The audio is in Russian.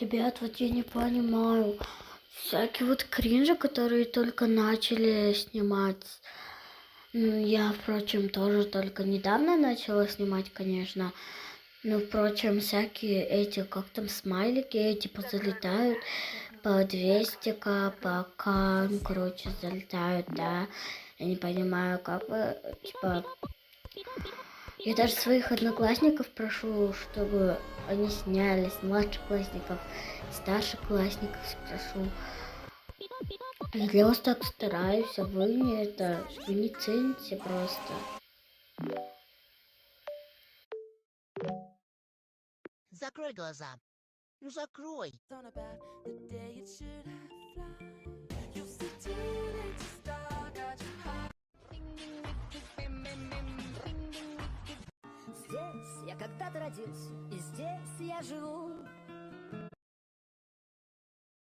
Ребят, вот я не понимаю. Всякие вот кринжи, которые только начали снимать. Я, впрочем, тоже только недавно начала снимать, конечно. Но, впрочем, всякие эти, как там, смайлики, типа, залетают по 200к, по К, ну, короче, залетают, да. Я не понимаю, как бы, типа, я даже своих одноклассников прошу, чтобы они снялись, младшеклассников, старшеклассников спрошу. Я вас так стараюсь, а вы вы не цените просто. Закрой глаза. Ну закрой. Здесь я когда-то родился, и здесь я живу.